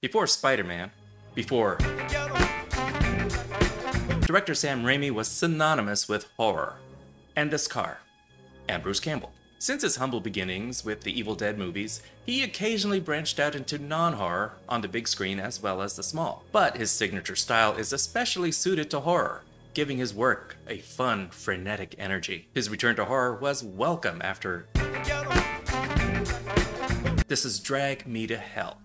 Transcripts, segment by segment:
Before Spider-Man, before... Director Sam Raimi was synonymous with horror. And this car. And Bruce Campbell. Since his humble beginnings with the Evil Dead movies, he occasionally branched out into non-horror on the big screen as well as the small. But his signature style is especially suited to horror, giving his work a fun, frenetic energy. His return to horror was welcome after... This is Drag Me to Hell.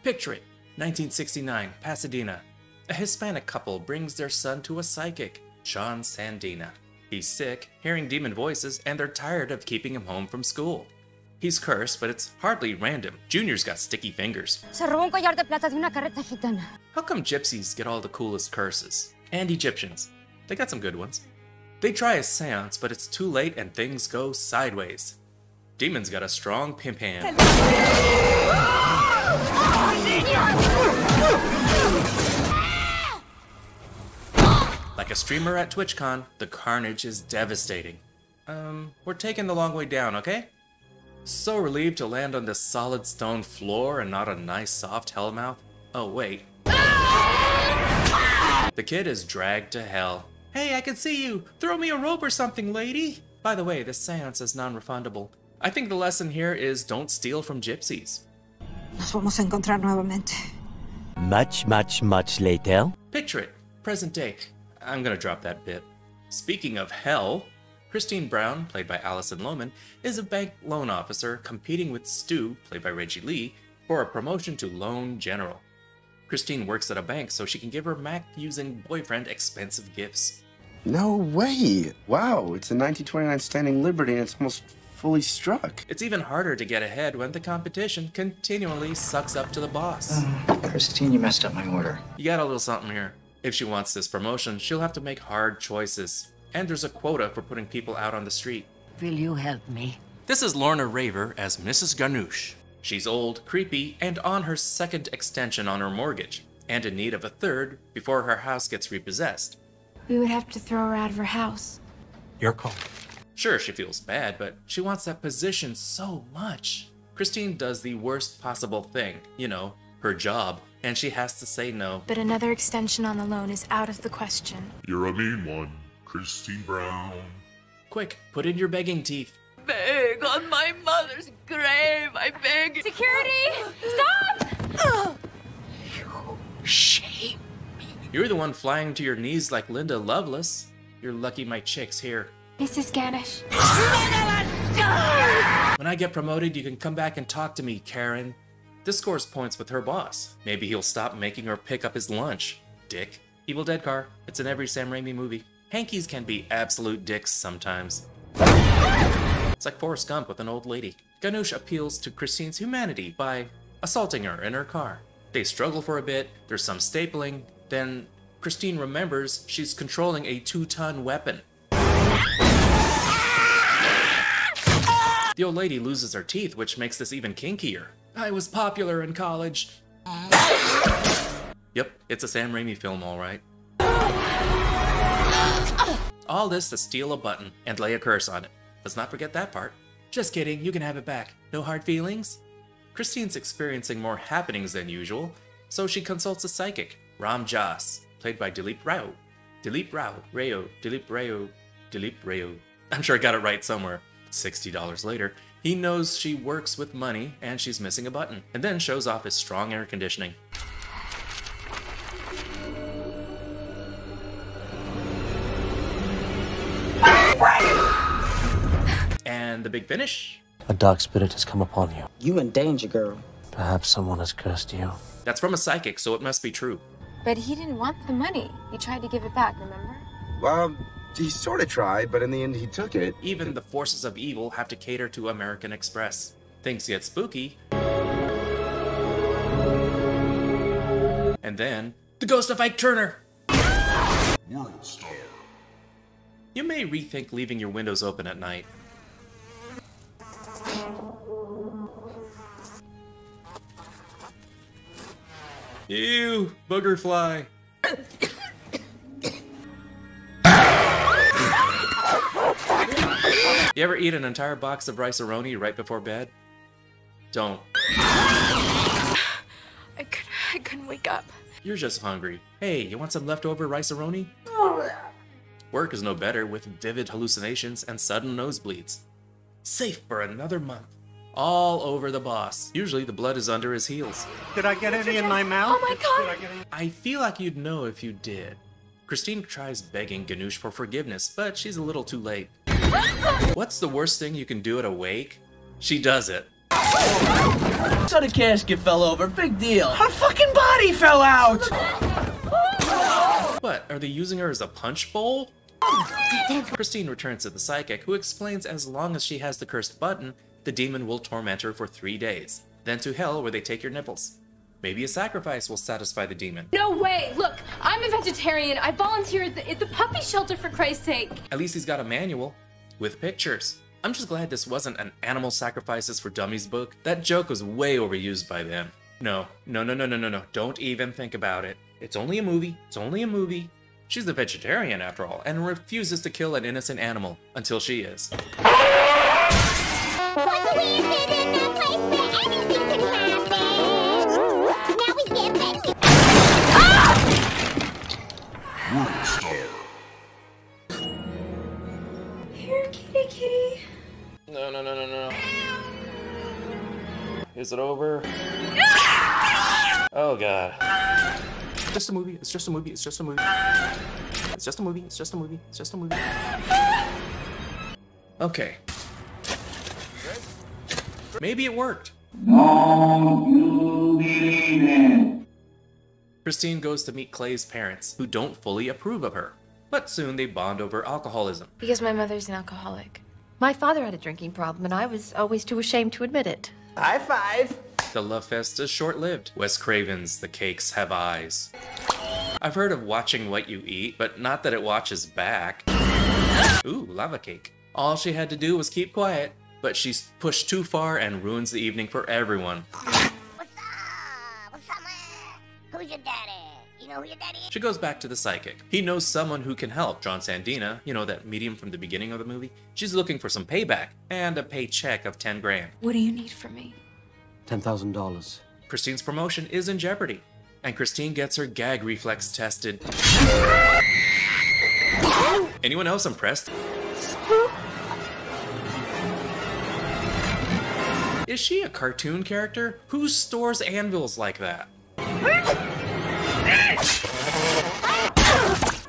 Picture it, 1969, Pasadena. A Hispanic couple brings their son to a psychic, John Sandina. He's sick, hearing demon voices, and they're tired of keeping him home from school. He's cursed, but it's hardly random. Junior's got sticky fingers. Se robó un collar de plata de una carreta gitana. How come gypsies get all the coolest curses? And Egyptians. They got some good ones. They try a seance, but it's too late and things go sideways. Demon's got a strong pimp hand. Like a streamer at TwitchCon, the carnage is devastating. We're taking the long way down, okay? So relieved to land on this solid stone floor and not a nice soft hellmouth. Oh wait. The kid is dragged to hell. Hey, I can see you! Throw me a rope or something, lady! By the way, this seance is non-refundable. I think the lesson here is don't steal from gypsies. Nos vamos a encontrar nuevamente. Much later. Picture it, present day. I'm gonna drop that bit. Speaking of hell, Christine Brown, played by Allison Lohman, is a bank loan officer competing with Stu, played by Reggie Lee, for a promotion to loan general. Christine works at a bank so she can give her Mac-using boyfriend expensive gifts. No way! Wow, it's a 1929 Standing Liberty and it's almost fully struck. It's even harder to get ahead when the competition continually sucks up to the boss. Christine, you messed up my order. You got a little something here. If she wants this promotion, she'll have to make hard choices. And there's a quota for putting people out on the street. Will you help me? This is Lorna Raver as Mrs. Garnouche. She's old, creepy, and on her second extension on her mortgage, and in need of a third before her house gets repossessed. We would have to throw her out of her house. Your call. Sure, she feels bad, but she wants that position so much. Christine does the worst possible thing, you know, her job, and she has to say no. But another extension on the loan is out of the question. You're a mean one, Christine Brown. Quick, put in your begging teeth. Beg on my mother's grave, I beg. Security! Stop! You shame me. You're the one flying to your knees like Linda Lovelace. You're lucky my chick's here. Mrs. Ganesh. When I get promoted, you can come back and talk to me, Karen. This scores points with her boss. Maybe he'll stop making her pick up his lunch. Dick. Evil Dead car. It's in every Sam Raimi movie. Hankies can be absolute dicks sometimes. It's like Forrest Gump with an old lady. Ganush appeals to Christine's humanity by assaulting her in her car. They struggle for a bit, there's some stapling, then Christine remembers she's controlling a 2-ton weapon. The old lady loses her teeth, which makes this even kinkier. I was popular in college. Yep, it's a Sam Raimi film, alright. All this to steal a button and lay a curse on it. Let's not forget that part. Just kidding, you can have it back. No hard feelings? Christine's experiencing more happenings than usual, so she consults a psychic, Ram Jas, played by Dilip Rao. Dilip Rao. I'm sure I got it right somewhere. $60 later, he knows she works with money and she's missing a button, and then shows off his strong air conditioning. And the big finish? A dark spirit has come upon you. You in danger, girl. Perhaps someone has cursed you. That's from a psychic, so it must be true. But he didn't want the money. He tried to give it back, remember? Well, he sort of tried, but in the end he took it. Even the forces of evil have to cater to American Express. Things get spooky. And then, the ghost of Ike Turner! World Star. You may rethink leaving your windows open at night. Ew, booger fly. You ever eat an entire box of rice-a-roni right before bed? Don't. I couldn't wake up. You're just hungry. Hey, you want some leftover rice-a-roni? Work is no better with vivid hallucinations and sudden nosebleeds. Safe for another month. All over the boss. Usually the blood is under his heels. Did I get any in my mouth? Oh my god! I feel like you'd know if you did. Christine tries begging Ganush for forgiveness, but she's a little too late. What's the worst thing you can do at a wake? She does it. So the casket fell over, big deal. Her fucking body fell out! What, are they using her as a punch bowl? Christine returns to the psychic, who explains as long as she has the cursed button, the demon will torment her for 3 days. Then to hell where they take your nipples. Maybe a sacrifice will satisfy the demon. No way! Look, I'm a vegetarian. I volunteer at the puppy shelter, for Christ's sake. At least he's got a manual with pictures. I'm just glad this wasn't an animal sacrifices for dummies book. That joke was way overused by then. No. Don't even think about it. It's only a movie. It's only a movie. She's a vegetarian after all, and refuses to kill an innocent animal until she is. Here, kitty. No. Is it over? Oh god. Just a movie, it's just a movie, it's just a movie. It's just a movie, it's just a movie, it's just a movie. Okay. Maybe it worked. Don't you believe it? Christine goes to meet Clay's parents, who don't fully approve of her. But soon they bond over alcoholism. Because my mother's an alcoholic. My father had a drinking problem, and I was always too ashamed to admit it. High five! The love fest is short-lived. Wes Craven's The Cakes Have Eyes. I've heard of watching what you eat, but not that it watches back. Ooh, lava cake. All she had to do was keep quiet, but she's pushed too far and ruins the evening for everyone. What's up? What's up, man? Who's your daddy? You know who your daddy is? She goes back to the psychic. He knows someone who can help. John Sandina, you know, that medium from the beginning of the movie. She's looking for some payback and a paycheck of 10 grand. What do you need from me? $10,000. Christine's promotion is in jeopardy, and Christine gets her gag reflex tested. Anyone else impressed? Is she a cartoon character? Who stores anvils like that?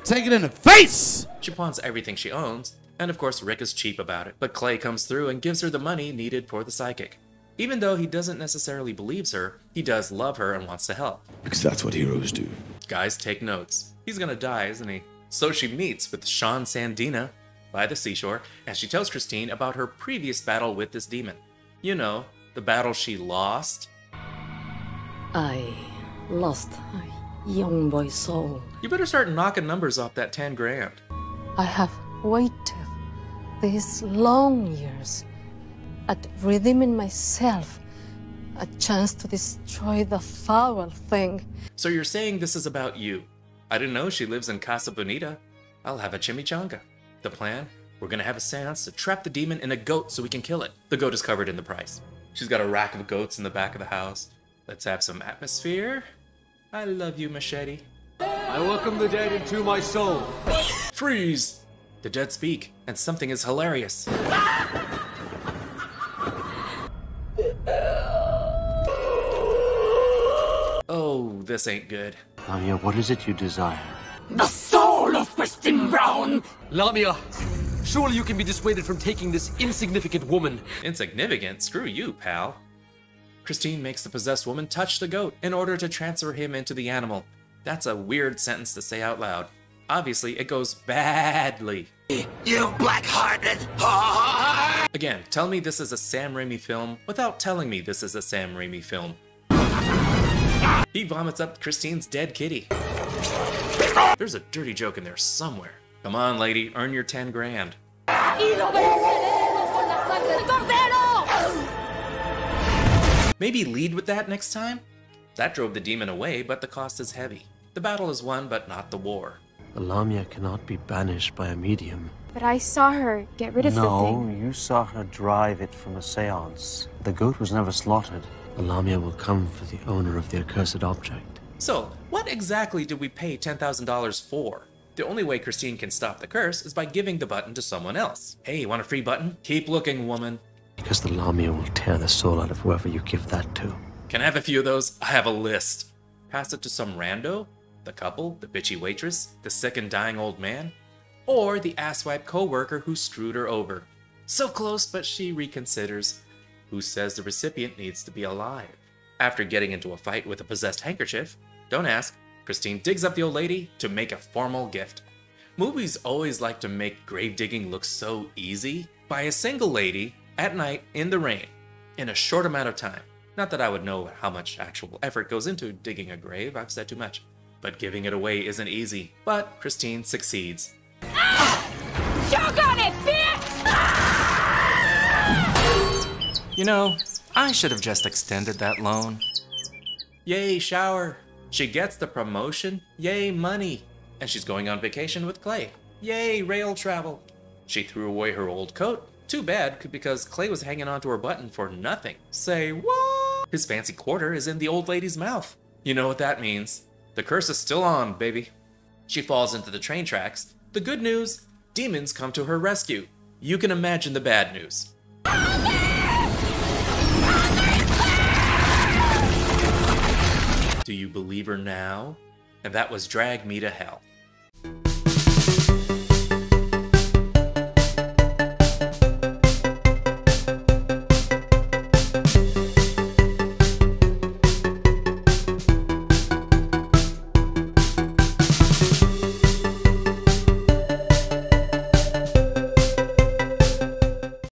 Take it in the face! She pawns everything she owns, and of course Rick is cheap about it. But Clay comes through and gives her the money needed for the psychic. Even though he doesn't necessarily believe her, he does love her and wants to help. Because that's what heroes do. Guys, take notes. He's gonna die, isn't he? So she meets with Sean Sandina by the seashore, and she tells Christine about her previous battle with this demon. You know, the battle she lost. I lost a young boy's soul. You better start knocking numbers off that 10 grand. I have waited these long years at redeeming myself, a chance to destroy the foul thing. So you're saying this is about you? I didn't know she lives in Casa Bonita. I'll have a chimichanga. The plan? We're gonna have a seance to trap the demon in a goat so we can kill it. The goat is covered in the price. She's got a rack of goats in the back of the house. Let's have some atmosphere. I love you, Machete. I welcome the dead into my soul. Freeze! The dead speak, and something is hilarious. Oh, this ain't good. Lamia, what is it you desire? The soul of Christine Brown! Lamia, surely you can be dissuaded from taking this insignificant woman. Insignificant? Screw you, pal. Christine makes the possessed woman touch the goat in order to transfer him into the animal. That's a weird sentence to say out loud. Obviously, it goes badly. You black-hearted whore! Again, tell me this is a Sam Raimi film without telling me this is a Sam Raimi film. He vomits up Christine's dead kitty. There's a dirty joke in there somewhere. Come on, lady, earn your 10 grand. Maybe lead with that next time? That drove the demon away, but the cost is heavy. The battle is won, but not the war. The Lamia cannot be banished by a medium. But I saw her get rid of the thing. No, you saw her drive it from a seance. The goat was never slaughtered. The Lamia will come for the owner of the accursed object. So, what exactly did we pay $10,000 for? The only way Christine can stop the curse is by giving the button to someone else. Hey, want a free button? Keep looking, woman. Because the Lamia will tear the soul out of whoever you give that to. Can I have a few of those? I have a list. Pass it to some rando? The couple? The bitchy waitress? The sick and dying old man? Or the asswipe co-worker who screwed her over? So close, but she reconsiders. Who says the recipient needs to be alive? After getting into a fight with a possessed handkerchief, don't ask, Christine digs up the old lady to make a formal gift. Movies always like to make grave digging look so easy by a single lady at night in the rain in a short amount of time. Not that I would know how much actual effort goes into digging a grave, I've said too much. But giving it away isn't easy. But Christine succeeds. Choke on it, bitch! You know, I should have just extended that loan. Yay, shower. She gets the promotion. Yay, money. And she's going on vacation with Clay. Yay, rail travel. She threw away her old coat. Too bad, because Clay was hanging onto her button for nothing. Say what? His fancy quarter is in the old lady's mouth. You know what that means. The curse is still on, baby. She falls into the train tracks. The good news, demons come to her rescue. You can imagine the bad news. Do you believe her now? And that was Drag Me to Hell.